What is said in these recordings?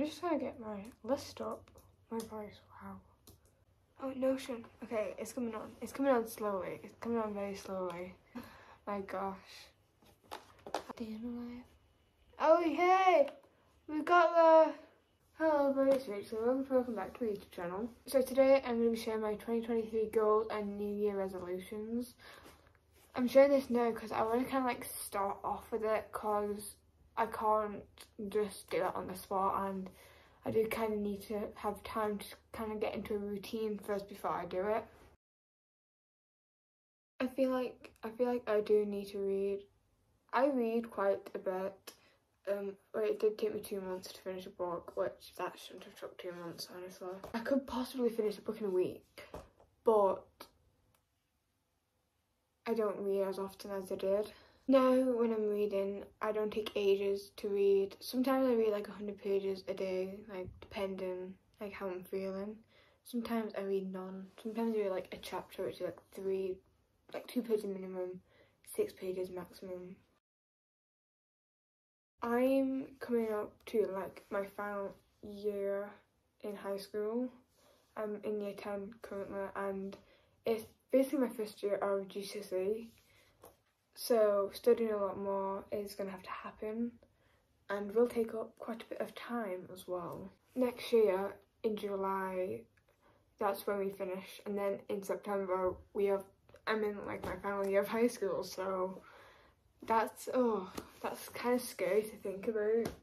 I'm just trying to get my list up. My voice, wow. Oh, Notion. Okay, it's coming on. It's coming on slowly. It's coming on very slowly. My gosh. Oh, hey! We've got the... Hello, everybody, it's Rachel. Welcome back to my YouTube channel. So today I'm going to be sharing my 2023 goals and New Year resolutions. I'm sharing this now because I want to kind of like start off with it because I can't just do it on the spot, and I do kind of need to have time to kind of get into a routine first before I do it. I feel like I do need to read. I read quite a bit. It did take me 2 months to finish a book, which that shouldn't have took 2 months, honestly. I could possibly finish a book in a week, but I don't read as often as I did. Now, when I'm reading, I don't take ages to read. Sometimes I read like 100 pages a day, like depending like how I'm feeling. Sometimes I read none. Sometimes I read like a chapter, which is like 2 pages minimum, 6 pages maximum. I'm coming up to like my final year in high school. I'm in year 10 currently, and it's basically my first year of GCSE. So studying a lot more is going to have to happen, and will take up quite a bit of time as well. Next year in July, that's when we finish, and then in September I'm in like my final year of high school, so that's kind of scary to think about.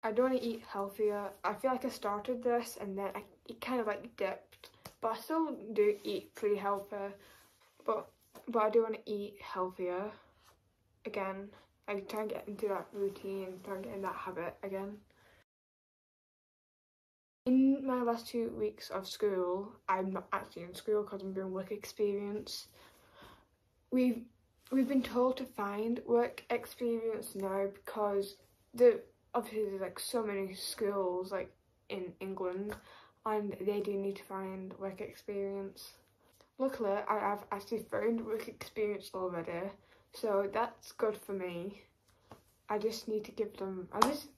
I don't want to eat healthier. I feel like I started this and then it kind of like dipped, but I still do eat pretty healthy, but I do want to eat healthier again. I try and get into that routine, try and get in that habit again. In my last 2 weeks of school, I'm not actually in school because I'm doing work experience. We've been told to find work experience now because obviously there's like so many schools like in England, and they do need to find work experience. Luckily, I have actually found work experience already, so that's good for me. I just need to give them, I just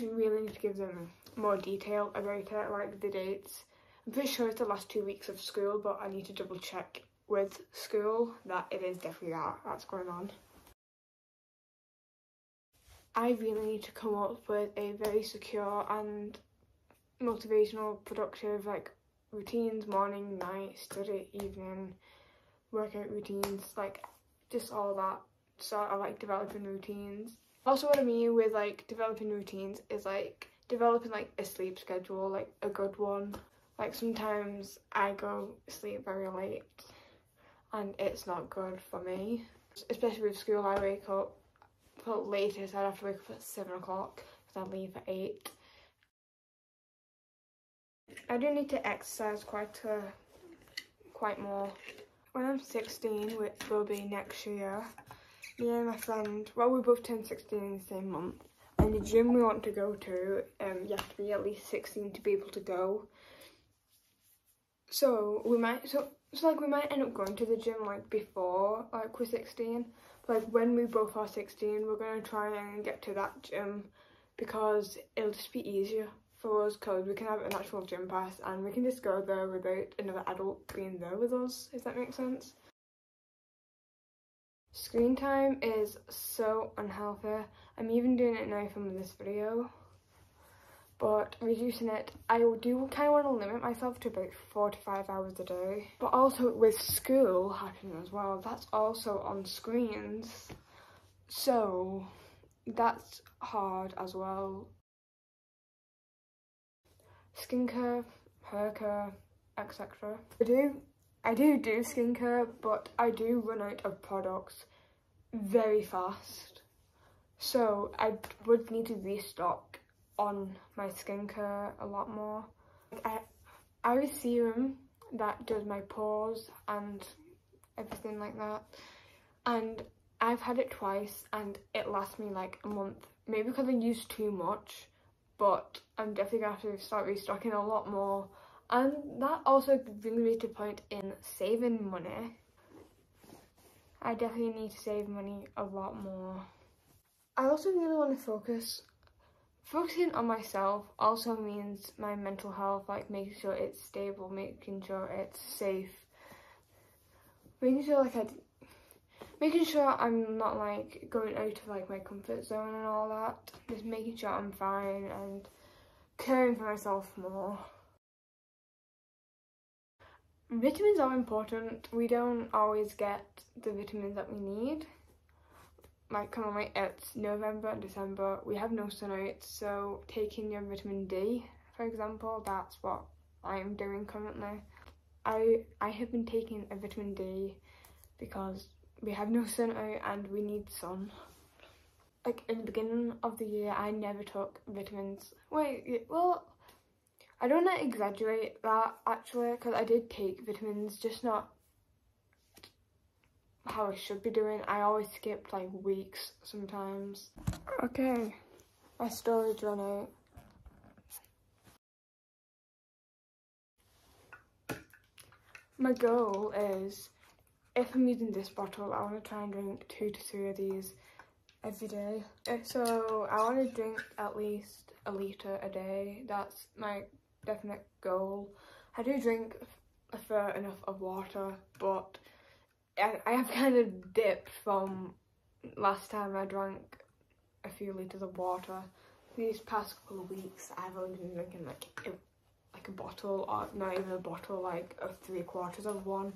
really need to give them more detail about it, like the dates. I'm pretty sure it's the last 2 weeks of school, but I need to double check with school that it is definitely that's going on. I really need to come up with a very secure and motivational, productive like routines, morning, night, study, evening, workout routines, like just all that sort of like developing routines. Also, what I mean with like developing routines is like developing like a sleep schedule, like a good one. Like sometimes I go sleep very late and it's not good for me, especially with school. I wake up, for latest I'd have to wake up at 7 o'clock because I leave at 8. I do need to exercise quite more. When I'm 16, which will be next year, me and my friend, well, we both turned 16 in the same month, and the gym we want to go to, you have to be at least 16 to be able to go. So we might end up going to the gym like before like we're 16. But like when we both are 16, we're gonna try and get to that gym because it'll just be easier for us because we can have an actual gym pass and we can just go there without another adult being there with us, if that makes sense. Screen time is so unhealthy. I'm even doing it now from this video, but reducing it, I do kind of want to limit myself to about 4 to 5 hours a day. But also with school happening as well, that's also on screens, so that's hard as well. Skincare, hair care, etc. I do skincare, but I do run out of products very fast, so I would need to restock on my skincare a lot more. I have a serum that does my pores and everything like that, and I've had it twice and it lasts me like a month, maybe because I use too much, but I'm definitely gonna have to start restocking a lot more. And that also brings me to the point in saving money. I definitely need to save money a lot more. I also really want to focus Focusing on myself also means my mental health, like making sure it's stable, making sure it's safe, making sure I'm not like going out of like my comfort zone and all that. Just making sure I'm fine and caring for myself more. Vitamins are important. We don't always get the vitamins that we need. Like currently it's November and December, we have no sun out, so taking your vitamin D, for example, that's what I'm doing currently. I have been taking a vitamin D because we have no sun out and we need sun. Like in the beginning of the year, I never took vitamins. Well, I don't want to exaggerate that actually, because I did take vitamins, just not how I should be doing. I always skipped like weeks sometimes. Okay, my storage ran out. My goal is, if I'm using this bottle, I want to try and drink 2 to 3 of these every day. So I want to drink at least a litre a day. That's my definite goal. I do drink a fair enough of water, but I have kind of dipped from last time I drank a few litres of water. These past couple of weeks I've only been drinking like a bottle, or not even a bottle, like of 3/4 of one.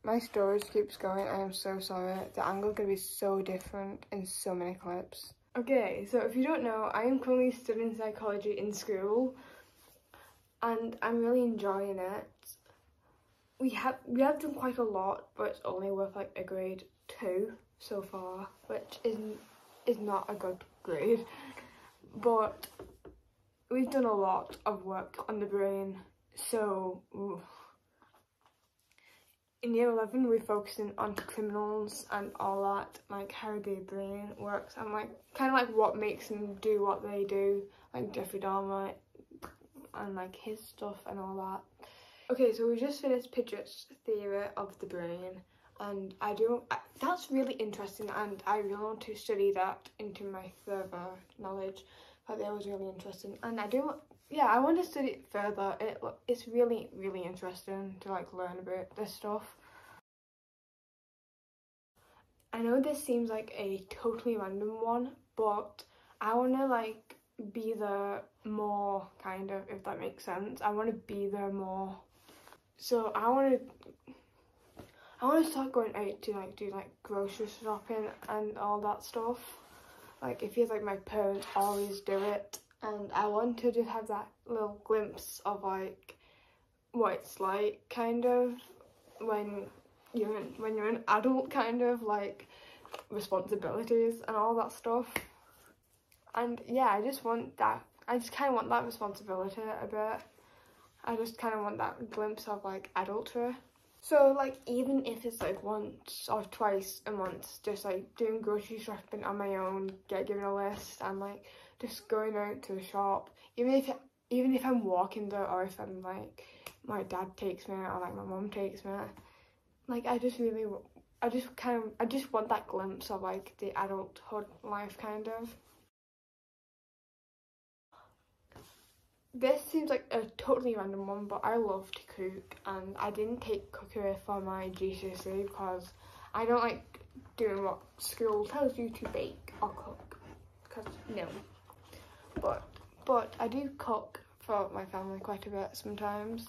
My storage keeps going. I am so sorry. The angle is going to be so different in so many clips. Okay, so if you don't know, I am currently studying psychology in school and I'm really enjoying it. We have done quite a lot, but it's only worth like a grade 2 so far, which is not a good grade. But we've done a lot of work on the brain, so in year 11 we're focusing on criminals and all that, like how their brain works and like kind of like what makes them do what they do, like Jeffrey Dahmer and like his stuff and all that. Okay, so we just finished Pidgeot's theory of the brain, and that's really interesting, and I really want to study that into my further knowledge. But that was really interesting, and I want to study it further. It's really, really interesting to like learn about this stuff. I know this seems like a totally random one, but I want to like be there more, kind of, if that makes sense. I want to be there more. So I want to start going out to like do like grocery shopping and all that stuff. Like it feels like my parents always do it, and I want to just have that little glimpse of like what it's like, kind of, when you're an adult, kind of like responsibilities and all that stuff. And yeah, I just kind of want that responsibility a bit. I just kind of want that glimpse of like adulthood. So like even if it's like once or twice a month, just like doing grocery shopping on my own, given a list, and like just going out to the shop, even if I'm walking there, or if I'm like my dad takes me or like my mum takes me, like I just want that glimpse of like the adulthood life, kind of. This seems like a totally random one, but I love to cook, and I didn't take cookery for my GCSE because I don't like doing what school tells you to bake or cook, because no. But I do cook for my family quite a bit sometimes,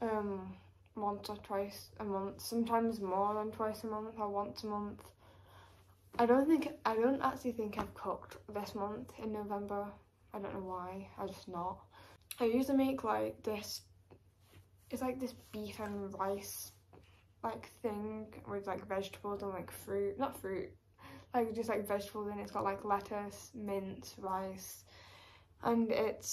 once or twice a month, sometimes more than twice a month or once a month. I don't actually think I've cooked this month in November. I don't know why, I just not. I usually make like this, it's like this beef and rice like thing with like vegetables and like fruit, not fruit, like just like vegetables, and it's got like lettuce, mint, rice, and it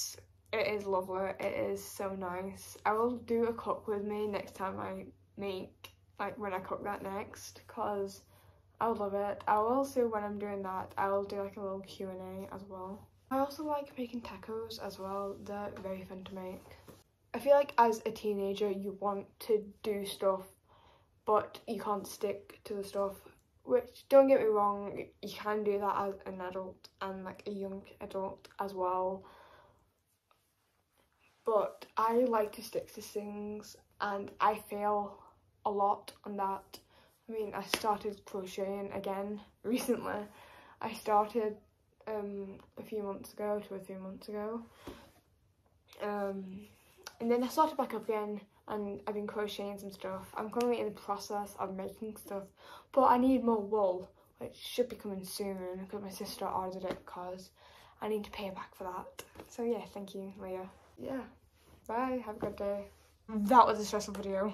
is lovely. It is so nice. I will do a cook with me next time I make, like when I cook that next, because I love it. I will also, when I'm doing that, I will do like a little Q&A as well. I also like making tacos as well. They're very fun to make. I feel like as a teenager you want to do stuff, but you can't stick to the stuff which, don't get me wrong, you can do that as an adult and like a young adult as well, but I like to stick to things and I fail a lot on that. I mean, I started crocheting again recently. I started a few months ago, 2 or 3 months ago, and then I started back up again, and I've been crocheting some stuff. I'm currently in the process of making stuff, but I need more wool, which should be coming soon because my sister ordered it because I need to pay her back for that. So yeah, thank you, Leah. Yeah, bye, have a good day. That was a stressful video.